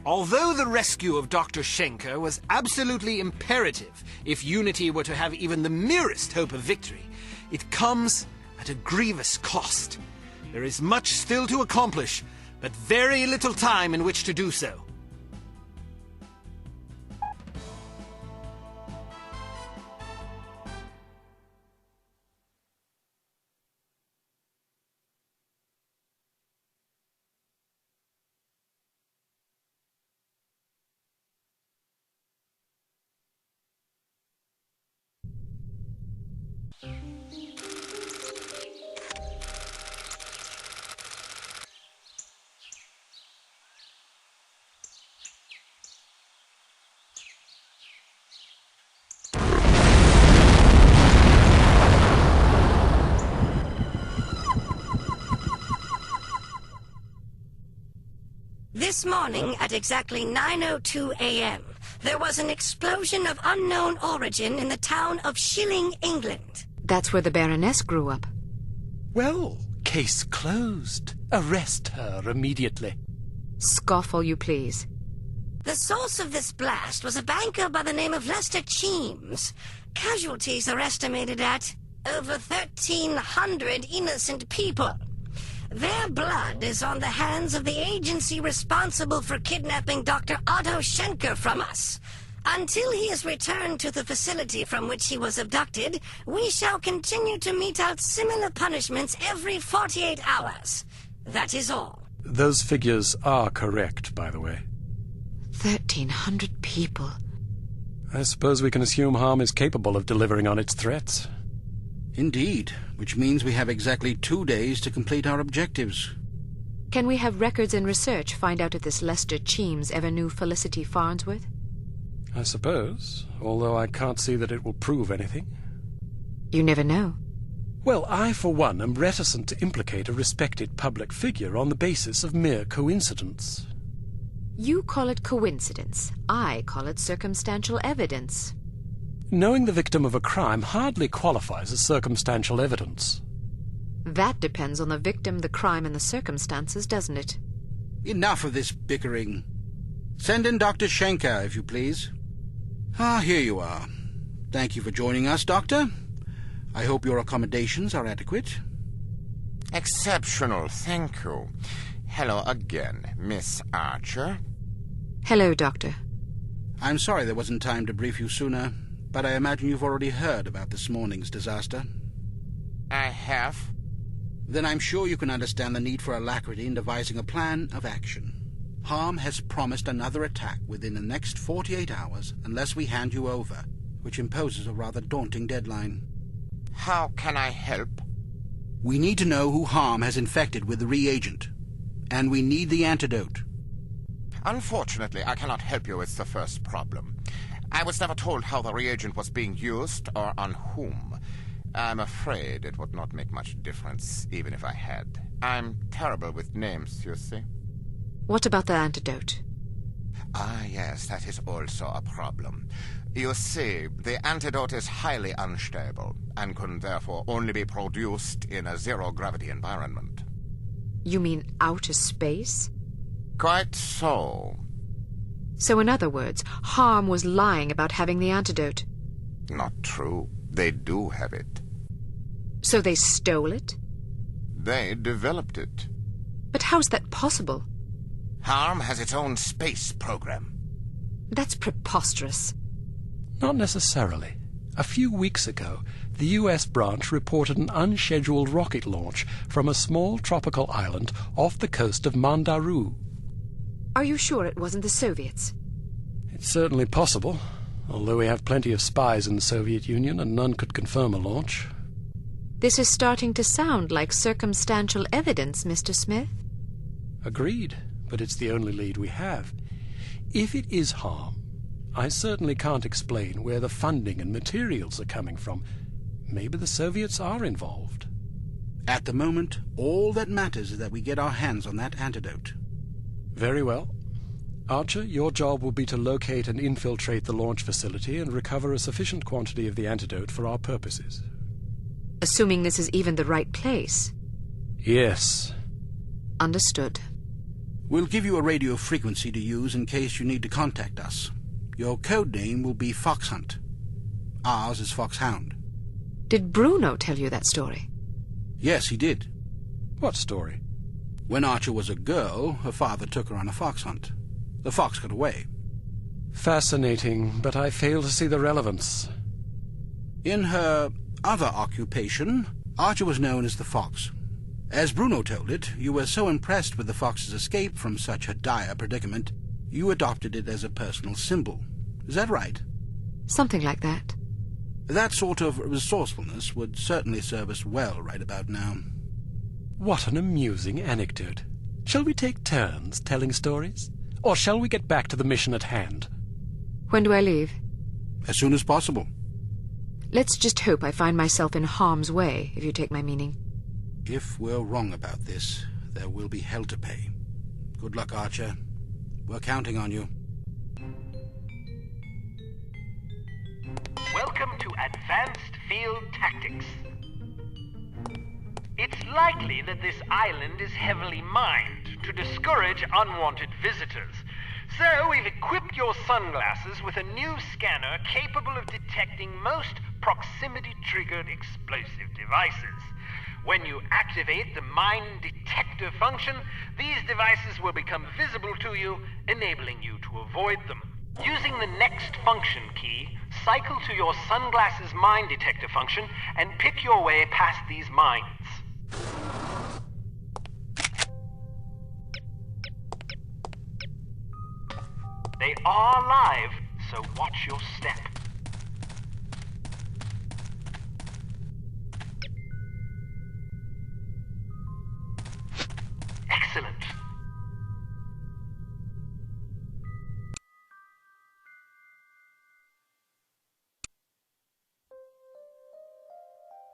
Although the rescue of Dr. Schenker was absolutely imperative if Unity were to have even the merest hope of victory, it comes at a grievous cost. There is much still to accomplish, but very little time in which to do so. This morning, at exactly 9:02 a.m., there was an explosion of unknown origin in the town of Shilling, England. That's where the Baroness grew up. Well, case closed. Arrest her immediately. Scoff all you please. The source of this blast was a banker by the name of H.A.R.M. Casualties are estimated at over 1,300 innocent people. Their blood is on the hands of the agency responsible for kidnapping Dr. Otto Schenker from us. Until he is returned to the facility from which he was abducted, we shall continue to mete out similar punishments every 48 hours. That is all. Those figures are correct, by the way. 1,300 people. I suppose we can assume H.A.R.M is capable of delivering on its threats. Indeed, which means we have exactly 2 days to complete our objectives. Can we have records and research find out if this Lester Cheems ever knew Felicity Farnsworth? I suppose, although I can't see that it will prove anything. You never know. Well, I, for one, am reticent to implicate a respected public figure on the basis of mere coincidence. You call it coincidence. I call it circumstantial evidence. Knowing the victim of a crime hardly qualifies as circumstantial evidence. That depends on the victim, the crime, and the circumstances, doesn't it? Enough of this bickering. Send in Dr. Schenker, if you please. Ah, here you are. Thank you for joining us, Doctor. I hope your accommodations are adequate. Exceptional, thank you. Hello again, Miss Archer. Hello, Doctor. I'm sorry there wasn't time to brief you sooner, but I imagine you've already heard about this morning's disaster. I have. Then I'm sure you can understand the need for alacrity in devising a plan of action. H.A.R.M has promised another attack within the next 48 hours unless we hand you over, which imposes a rather daunting deadline. How can I help? We need to know who H.A.R.M has infected with the reagent, and we need the antidote. Unfortunately, I cannot help you with the first problem. I was never told how the reagent was being used or on whom. I'm afraid it would not make much difference, even if I had. I'm terrible with names, you see. What about the antidote? Ah, yes, that is also a problem. You see, the antidote is highly unstable, and can therefore only be produced in a zero-gravity environment. You mean outer space? Quite so. So in other words, H.A.R.M was lying about having the antidote. Not true. They do have it. So they stole it? They developed it. But how's that possible? H.A.R.M has its own space program. That's preposterous. Not necessarily. A few weeks ago, the U.S. branch reported an unscheduled rocket launch from a small tropical island off the coast of Mandaru. Are you sure it wasn't the Soviets? It's certainly possible, although we have plenty of spies in the Soviet Union and none could confirm a launch. This is starting to sound like circumstantial evidence, Mr. Smith. Agreed, but it's the only lead we have. If it is H.A.R.M, I certainly can't explain where the funding and materials are coming from. Maybe the Soviets are involved. At the moment, all that matters is that we get our hands on that antidote. Very well. Archer, your job will be to locate and infiltrate the launch facility and recover a sufficient quantity of the antidote for our purposes. Assuming this is even the right place. Yes. Understood. We'll give you a radio frequency to use in case you need to contact us. Your code name will be Fox Hunt. Ours is Foxhound. Did Bruno tell you that story? Yes, he did. What story? When Archer was a girl, her father took her on a fox hunt. The fox got away. Fascinating, but I fail to see the relevance. In her other occupation, Archer was known as the Fox. As Bruno told it, you were so impressed with the fox's escape from such a dire predicament, you adopted it as a personal symbol. Is that right? Something like that. That sort of resourcefulness would certainly serve us well right about now. What an amusing anecdote. Shall we take turns telling stories? Or shall we get back to the mission at hand? When do I leave? As soon as possible. Let's just hope I find myself in harm's way, if you take my meaning. If we're wrong about this, there will be hell to pay. Good luck, Archer. We're counting on you. Welcome to Advanced Field Tactics. It's likely that this island is heavily mined to discourage unwanted visitors. So we've equipped your sunglasses with a new scanner capable of detecting most proximity-triggered explosive devices. When you activate the mine detector function, these devices will become visible to you, enabling you to avoid them. Using the next function key, cycle to your sunglasses mine detector function and pick your way past these mines. They are live, so watch your step. Excellent.